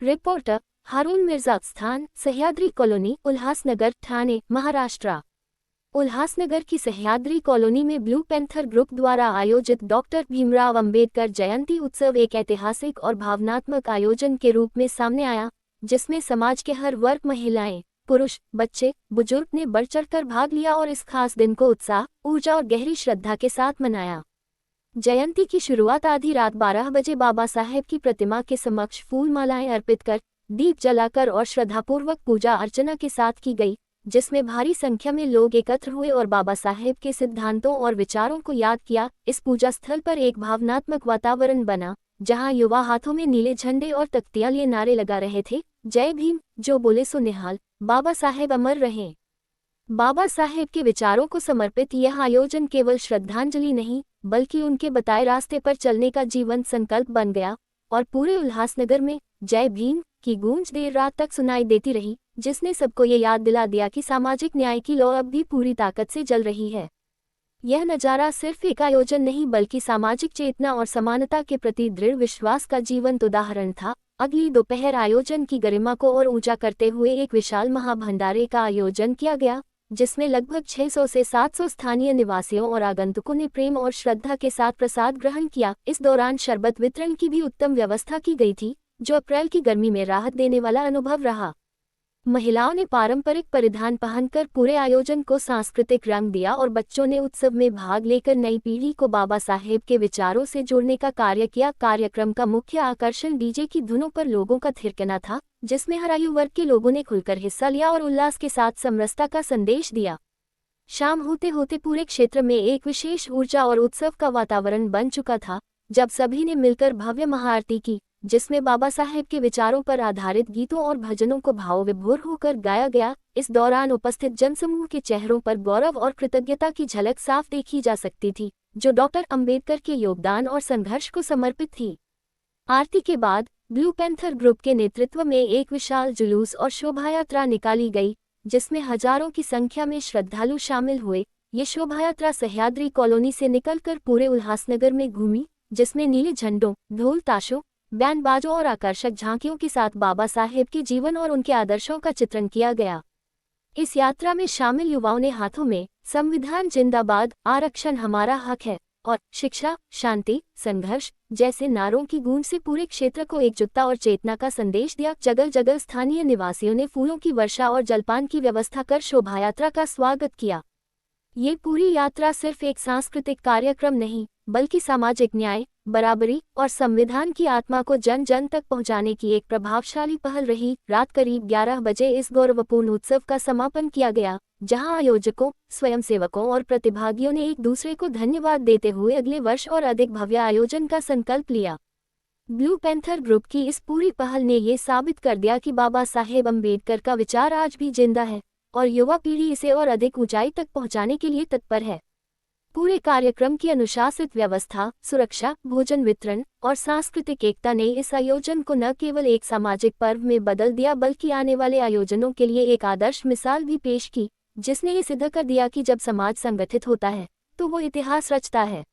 Reporter हारून मिर्जा। स्थान Sahyadri colony, Ulhasnagar, Thane, Maharashtra. Ulhasnagar की Sahyadri colony में ब्लू पैंथर ग्रुप द्वारा आयोजित डॉक्टर भीमराव अंबेडकर जयंती उत्सव एक ऐतिहासिक और भावनात्मक आयोजन के रूप में सामने आया, जिसमें समाज के हर वर्ग, महिलाएं, पुरुष, बच्चे, बुजुर्ग ने बढ़ चढ़कर भाग लिया और इस खास दिन को उत्साह, ऊर्जा और गहरी श्रद्धा के साथ मनाया। जयंती की शुरुआत आधी रात 12 बजे बाबा साहेब की प्रतिमा के समक्ष फूल मालाएं अर्पित कर, दीप जलाकर और श्रद्धापूर्वक पूजा अर्चना के साथ की गई, जिसमें भारी संख्या में लोग एकत्र हुए और बाबा साहेब के सिद्धांतों और विचारों को याद किया। इस पूजा स्थल पर एक भावनात्मक वातावरण बना, जहां युवा हाथों में नीले झंडे और तख्तियां लिए नारे लगा रहे थे, जय भीम, जो बोले सो निहाल, बाबा साहेब अमर रहें। बाबा साहेब के विचारों को समर्पित यह आयोजन केवल श्रद्धांजलि नहीं, बल्कि उनके बताए रास्ते पर चलने का जीवन संकल्प बन गया और पूरे उल्हासनगर में जय भीम की गूंज देर रात तक सुनाई देती रही, जिसने सबको ये याद दिला दिया कि सामाजिक न्याय की लौ अब भी पूरी ताकत से जल रही है। यह नज़ारा सिर्फ एक आयोजन नहीं, बल्कि सामाजिक चेतना और समानता के प्रति दृढ़ विश्वास का जीवंत उदाहरण था। अगली दोपहर आयोजन की गरिमा को और ऊंचा करते हुए एक विशाल महाभंडारे का आयोजन किया गया, जिसमें लगभग 600 से 700 स्थानीय निवासियों और आगंतुकों ने प्रेम और श्रद्धा के साथ प्रसाद ग्रहण किया। इस दौरान शरबत वितरण की भी उत्तम व्यवस्था की गई थी, जो अप्रैल की गर्मी में राहत देने वाला अनुभव रहा। महिलाओं ने पारंपरिक परिधान पहनकर पूरे आयोजन को सांस्कृतिक रंग दिया और बच्चों ने उत्सव में भाग लेकर नई पीढ़ी को बाबा साहेब के विचारों से जोड़ने का कार्य किया। कार्यक्रम का मुख्य आकर्षण डीजे की धुनों पर लोगों का थिरकना था, जिसमें हर आयु वर्ग के लोगों ने खुलकर हिस्सा लिया और उल्लास के साथ समरसता का संदेश दिया। शाम होते होते पूरे क्षेत्र में एक विशेष ऊर्जा और उत्सव का वातावरण बन चुका था, जब सभी ने मिलकर भव्य महाआरती की, जिसमें बाबा साहेब के विचारों पर आधारित गीतों और भजनों को भावविभोर होकर गाया गया। इस दौरान उपस्थित जनसमूह के चेहरों पर गौरव और कृतज्ञता की झलक साफ देखी जा सकती थी, जो डॉक्टर अंबेडकर के योगदान और संघर्ष को समर्पित थी। आरती के बाद ब्लू पैंथर ग्रुप के नेतृत्व में एक विशाल जुलूस और शोभायात्रा निकाली गई, जिसमें हजारों की संख्या में श्रद्धालु शामिल हुए। ये शोभायात्रा सह्याद्री कॉलोनी से निकलकर पूरे उल्हासनगर में घूमी, जिसमें नीले झंडों, ढोल ताशों, बैंड बाजों और आकर्षक झांकियों के साथ बाबा साहेब के जीवन और उनके आदर्शों का चित्रण किया गया। इस यात्रा में शामिल युवाओं ने हाथों में संविधान जिंदाबाद, आरक्षण हमारा हक है और शिक्षा, शांति, संघर्ष जैसे नारों की गूंज से पूरे क्षेत्र को एकजुटता और चेतना का संदेश दिया। जगह जगह स्थानीय निवासियों ने फूलों की वर्षा और जलपान की व्यवस्था कर शोभायात्रा का स्वागत किया। ये पूरी यात्रा सिर्फ एक सांस्कृतिक कार्यक्रम नहीं, बल्कि सामाजिक न्याय, बराबरी और संविधान की आत्मा को जन जन तक पहुंचाने की एक प्रभावशाली पहल रही। रात करीब 11 बजे इस गौरवपूर्ण उत्सव का समापन किया गया, जहां आयोजकों, स्वयंसेवकों और प्रतिभागियों ने एक दूसरे को धन्यवाद देते हुए अगले वर्ष और अधिक भव्य आयोजन का संकल्प लिया। ब्लू पैंथर ग्रुप की इस पूरी पहल ने ये साबित कर दिया कि बाबा साहेब अंबेडकर का विचार आज भी जिंदा है और युवा पीढ़ी इसे और अधिक ऊंचाई तक पहुंचाने के लिए तत्पर है। पूरे कार्यक्रम की अनुशासित व्यवस्था, सुरक्षा, भोजन वितरण और सांस्कृतिक एकता ने इस आयोजन को न केवल एक सामाजिक पर्व में बदल दिया, बल्कि आने वाले आयोजनों के लिए एक आदर्श मिसाल भी पेश की, जिसने ये सिद्ध कर दिया कि जब समाज संगठित होता है तो वो इतिहास रचता है।